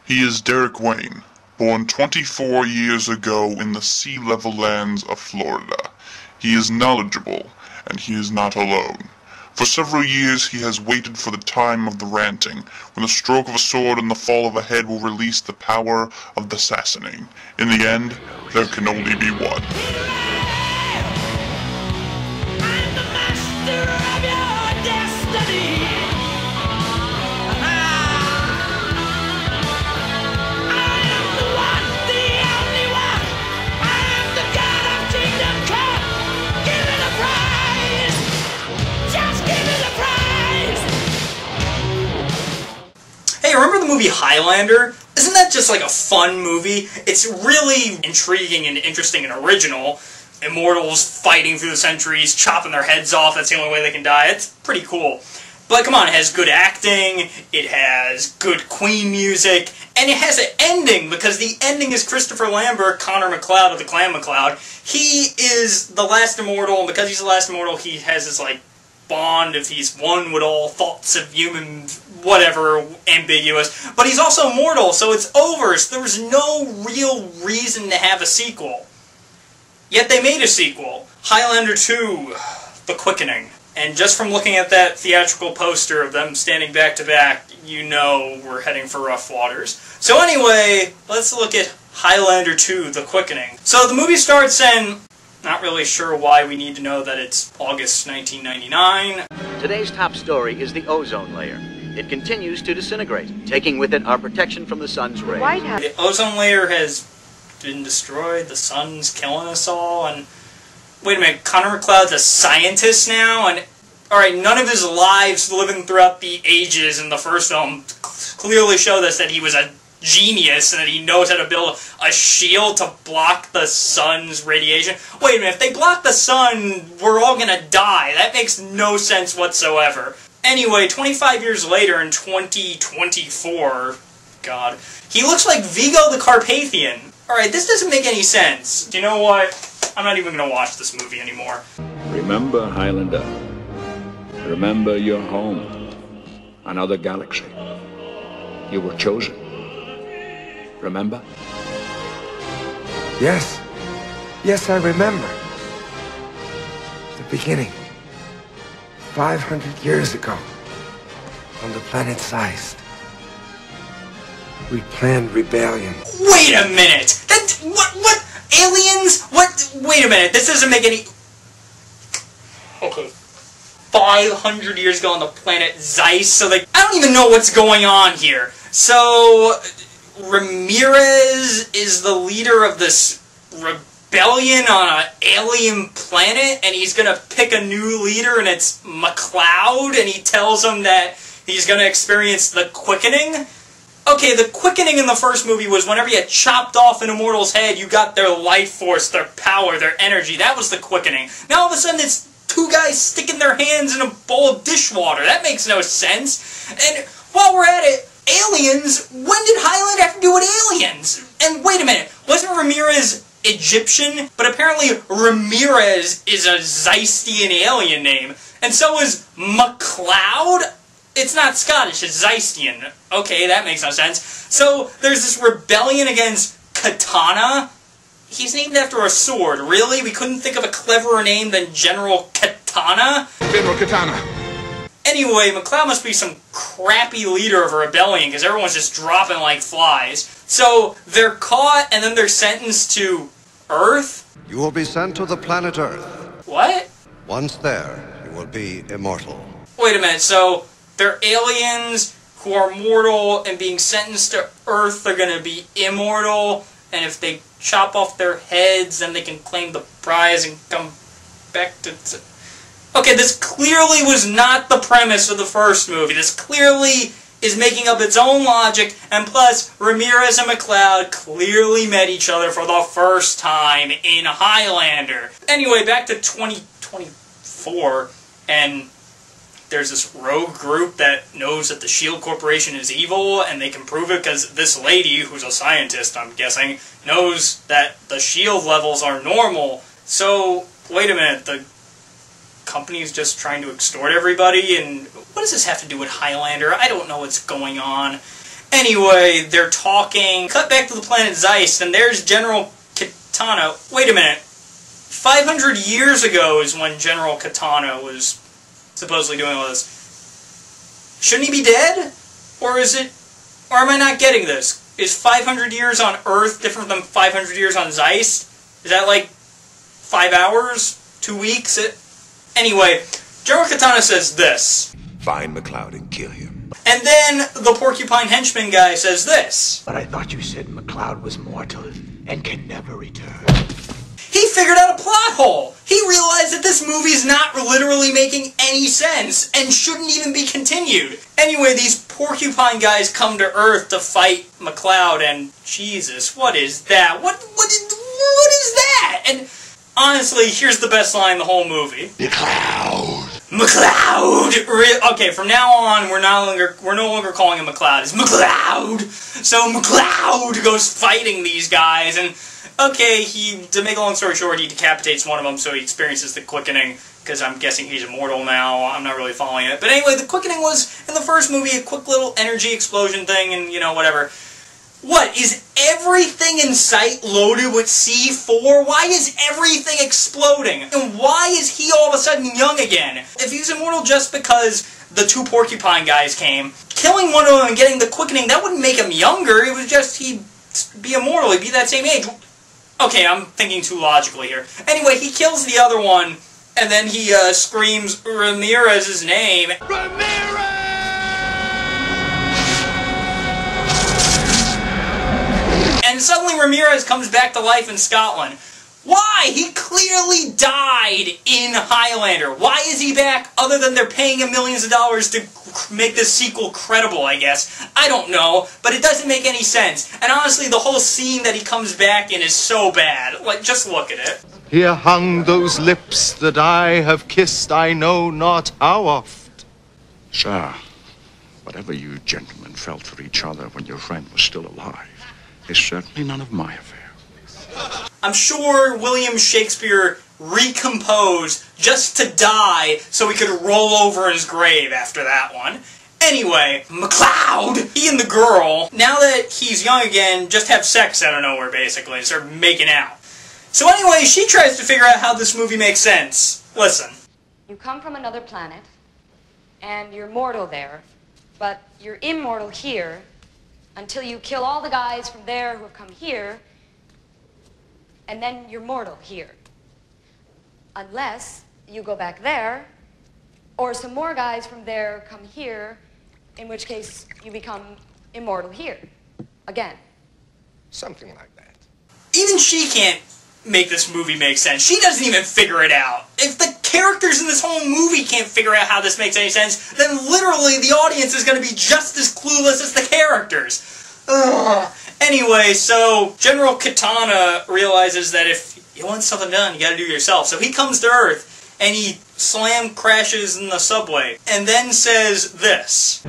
He is Derek Wayne, born 24 years ago in the sea-level lands of Florida. He is knowledgeable, and he is not alone. For several years he has waited for the time of the ranting, when the stroke of a sword and the fall of a head will release the power of the assassinating. In the end, there can only be one. Hey, remember the movie Highlander? Isn't that just like a fun movie? It's really intriguing and interesting and original. Immortals fighting through the centuries, chopping their heads off, that's the only way they can die. It's pretty cool. But come on, it has good acting, it has good Queen music, and it has an ending, because the ending is Christopher Lambert, Connor MacLeod of the Clan MacLeod. He is the last immortal, and because he's the last immortal, he has this, like, bond if he's one with all thoughts of human, whatever, ambiguous. But he's also mortal, so it's over, so there was no real reason to have a sequel. Yet they made a sequel, Highlander 2, The Quickening. And just from looking at that theatrical poster of them standing back to back, you know we're heading for rough waters. So anyway, let's look at Highlander 2, The Quickening. So the movie starts and not really sure why we need to know that it's August 1999. Today's top story is the ozone layer. It continues to disintegrate, taking with it our protection from the sun's rays. The ozone layer has been destroyed, the sun's killing us all, and wait a minute, Connor MacLeod's a scientist now, and alright, none of his lives living throughout the ages in the first film clearly showed us that he was a genius and that he knows how to build a shield to block the sun's radiation. Wait a minute, if they block the sun, we're all gonna die. That makes no sense whatsoever. Anyway, 25 years later in 2024, God, he looks like Vigo the Carpathian. Alright, this doesn't make any sense. Do you know what? I'm not even gonna watch this movie anymore. Remember, Highlander. Remember your home. Another galaxy. You were chosen. Remember? Yes. Yes, I remember. The beginning. 500 years ago. On the planet Zeist. We planned rebellion. Wait a minute! What? Aliens? What? Wait a minute, this doesn't make any... Okay. 500 years ago on the planet Zeist, so like, I don't even know what's going on here. So, Ramirez is the leader of this rebellion on an alien planet, and he's gonna pick a new leader, and it's MacLeod, and he tells him that he's gonna experience the Quickening. Okay, the Quickening in the first movie was whenever you chopped off an immortal's head, you got their life force, their power, their energy. That was the Quickening. Now all of a sudden it's two guys sticking their hands in a bowl of dishwater. That makes no sense. And while we're at it, aliens, when did Highlander have to do with aliens? And wait a minute, wasn't Ramirez Egyptian? But apparently Ramirez is a Zeistian alien name. And so is MacLeod? It's not Scottish, it's Zeistian. Okay, that makes no sense. So, there's this rebellion against Katana. He's named after a sword. Really? We couldn't think of a cleverer name than General Katana? General Katana. Anyway, MacLeod must be some crappy leader of a rebellion, because everyone's just dropping like flies. So, they're caught, and then they're sentenced to Earth? You will be sent to the planet Earth. What? Once there, you will be immortal. Wait a minute, so they're aliens who are mortal, and being sentenced to Earth, they're gonna be immortal, and if they chop off their heads, then they can claim the prize and come back to... Okay, this clearly was not the premise of the first movie. This clearly is making up its own logic, and plus, Ramirez and MacLeod clearly met each other for the first time in Highlander. Anyway, back to 2024, and there's this rogue group that knows that the S.H.I.E.L.D. Corporation is evil, and they can prove it because this lady, who's a scientist, I'm guessing, knows that the S.H.I.E.L.D. levels are normal. So, wait a minute, the company's just trying to extort everybody, and what does this have to do with Highlander? I don't know what's going on. Anyway, they're talking. Cut back to the planet Zeist, and there's General Katana. Wait a minute. 500 years ago is when General Katana was supposedly doing all this. Shouldn't he be dead? Or is it... Or am I not getting this? Is 500 years on Earth different than 500 years on Zeist? Is that like 5 hours? 2 weeks? Anyway, General Katana says this. Find McCloud and kill him. And then the porcupine henchman guy says this. But I thought you said McCloud was mortal and can never return. He figured out a plot hole! He realized that this movie's not literally making any sense and shouldn't even be continued. Anyway, these porcupine guys come to Earth to fight McCloud, and Jesus, what is that? What is that? And honestly, here's the best line in the whole movie. McCloud! McCloud! Okay, from now on, we're no longer calling him McCloud. It's McCloud! So McCloud goes fighting these guys, and okay, to make a long story short, he decapitates one of them, so he experiences the quickening, because I'm guessing he's immortal now. I'm not really following it. But anyway, the quickening was, in the first movie, a quick little energy explosion thing, and, you know, whatever. What, is everything in sight loaded with C4? Why is everything exploding? And why is he all of a sudden young again? If he's immortal just because the two porcupine guys came, killing one of them and getting the quickening, that wouldn't make him younger. It was just he'd be immortal. He'd be that same age. Okay, I'm thinking too logically here. Anyway, he kills the other one, and then he screams Ramirez's name. Ramirez! And suddenly Ramirez comes back to life in Scotland. Why? He clearly died in Highlander. Why is he back other than they're paying him millions of dollars to make this sequel credible, I guess? I don't know, but it doesn't make any sense. And honestly, the whole scene that he comes back in is so bad. Like, just look at it. Here hung those lips that I have kissed I know not how oft. Sir, whatever you gentlemen felt for each other when your friend was still alive is certainly none of my affair. I'm sure William Shakespeare recomposed just to die so he could roll over in his grave after that one. Anyway, McCloud, he and the girl, now that he's young again, just have sex out of nowhere, basically, and start making out. So anyway, she tries to figure out how this movie makes sense. Listen. You come from another planet, and you're mortal there, but you're immortal here until you kill all the guys from there who have come here, and then you're mortal here. Unless you go back there, or some more guys from there come here, in which case you become immortal here. Again. Something like that. Even she can't make this movie make sense. She doesn't even figure it out. If the characters in this whole movie can't figure out how this makes any sense, then literally the audience is going to be just as clueless as the characters. Ugh. Anyway, so General Katana realizes that if you want something done, you gotta do it yourself. So he comes to Earth, and he crashes in the subway, and then says this.